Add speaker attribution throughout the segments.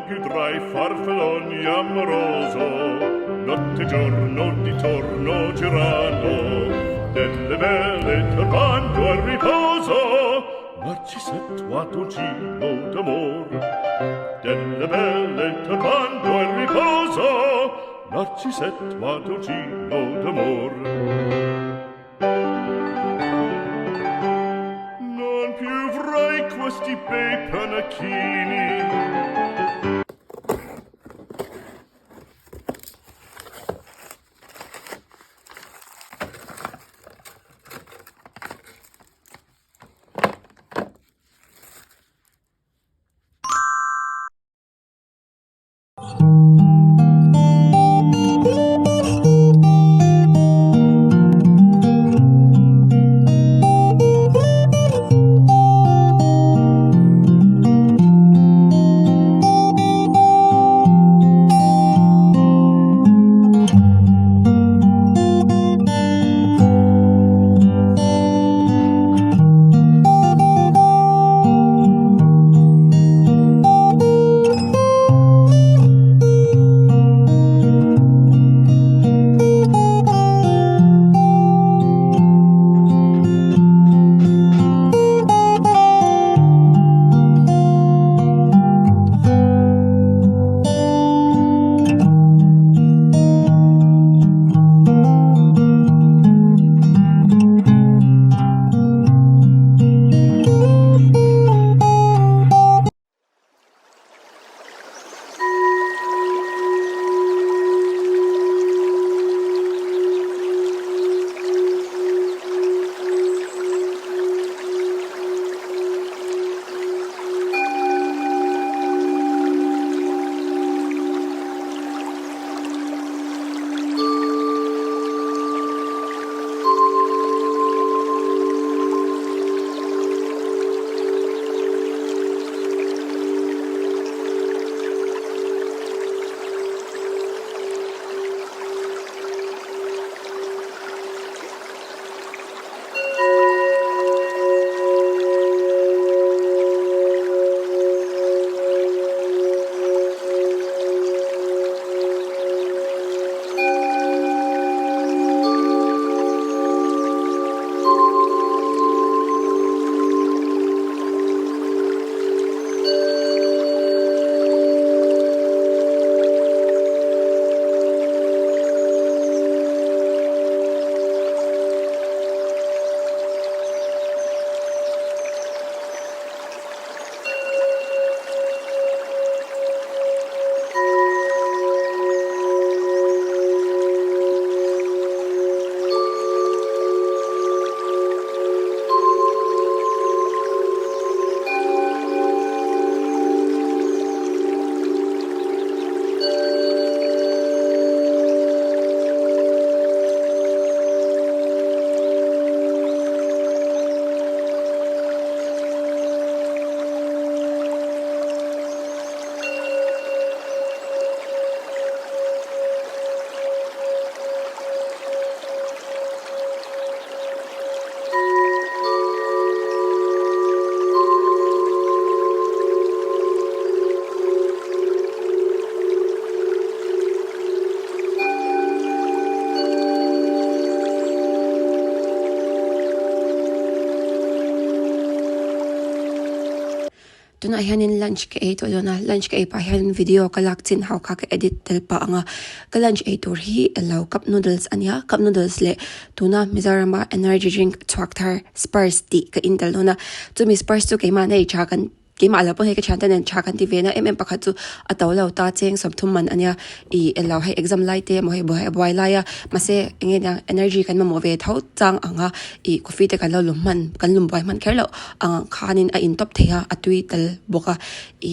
Speaker 1: più tra i farfalloni amoroso, notte e giorno di torno girano, delle belle turbando al riposo, Narcisetto a Tocino d'amor, delle belle turbando al riposo, Narcisetto a Tocino d'amor. Non più avrai questi bei panacchini,
Speaker 2: tuna hianin lunch ke 8 olona lunch ke pa hian video kalakchin how kha ke edit tel pa anga ka lunch 8 tur hi allow cup noodles ania cup noodles le tuna mizorama energy drink twakthar spurs ti ka intel lona chumi spurs tu ke ma nei cha kan ke ma la po he ka chan ten cha kan ti ve na pakhat chu atawlo ta cheng somthum man ania I allow he exam lai te mo he boy la ya ma se nge na energy kan ma mo ve thau chang anga I coffee te kan lo lum man kan lum boy man kherlo ang khanin a in top theya atui tel boka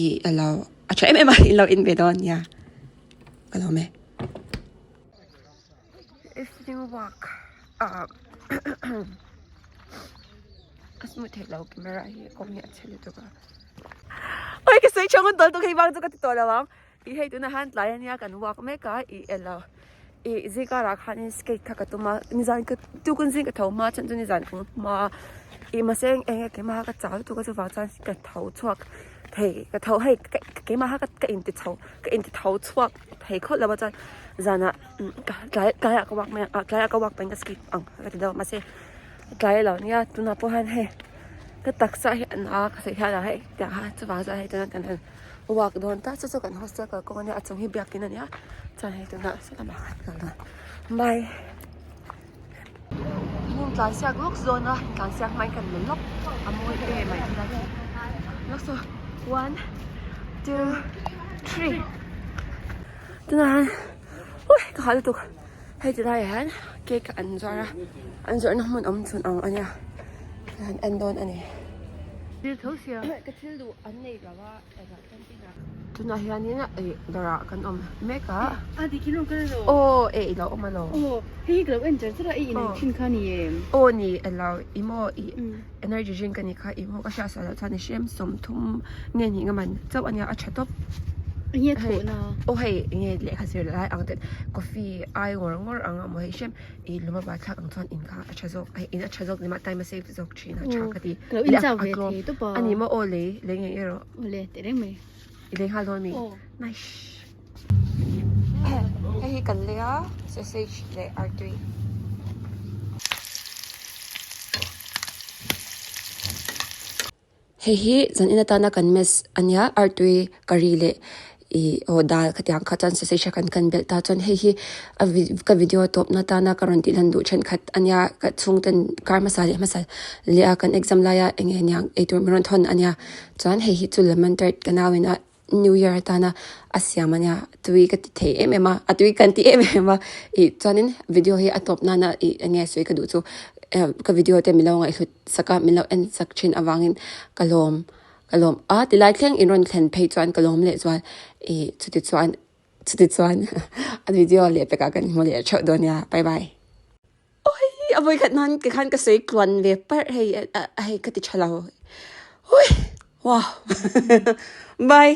Speaker 2: I allow acha ma in lo in ve don ya allow me if you walk asmut hello camera hi kom ya chele to ka oi ke sei chong dol to kai bang to ka to la wam I hei tu na hand lai ania kan walk me ka I allow I zika ra khanin skate ka to ma nizan ka tu kun sing ka thau ma chan tu nizan ma I ma seng eng ke ma ka chaw tu ka chu wa chan ka thau chuak thầy cái thầu hay cái mà cái in thầu chuộc thầy khốt là bao giờ zana cái wak me cái wak bang cái skip cái đó mà sẽ cái là nia tu na po han he cái tắc sa he na cái ha là he ta ha chu wa za he tan tan wak don ta chu kan hostel ka ko nia chung hi biak kin ania cha he tu na sa ma bye nhưng cái xe gốc zone á cái xe máy cần mình lóc amoi cái mày đi đây lóc rồi 1, 2, 3 tức là ui cái hai tụi hay từ đây hả cái anh rồi nó muốn chun anh nha anh đón anh này
Speaker 3: Dil thosia.
Speaker 2: cái thứ đồ anh này là tụi nó hiện nay đó kan make á
Speaker 3: Di kino ka ro.
Speaker 2: ô lo mà lo
Speaker 3: Hi glo en jar tra I in chin khani em.
Speaker 2: ô ni lo imo energy drink kan ni kha imo ka sha sa la chani shem som thum nge ni ngaman chau anya a chatop
Speaker 3: Ye tho na.
Speaker 2: ô hay nge le kha sir lai ang te coffee ai ngor ang mo he shem luma ba thak ang chon in kha a chazok ai in a chazok ni ma time save zok china cha ka ti
Speaker 3: Glo in cha ve the to pa.
Speaker 2: ani mo ole le nge ero
Speaker 3: Ole te reng me.
Speaker 2: ile ha lo mi nice hey kan le a sausage le r3 Hehi zan ina tana kan mes anya r3 kari le o dal katiang khatan se se kan bel ta chon hehi ka video top na tana karon tilan du chen khat anya ka chung ten kar masal le a kan exam la ya enge nyang eitur miron thon anya chan hehi chu lemon tart kanawina New Year tana asyamanya tui ka the emma atui kan ti emma chanin video hi atop nana enge soi ka du chu ka video te milaw nga ihut saka milaw en sakchin awangin kalom tilai thleng inron khen phei chuan kalom le chuan chuti chuan a video le pe ka kan mo le chho donia bye bye oi avoi khat nan ke khan ka sei klon ve par hei ka ti chalo oi wow bye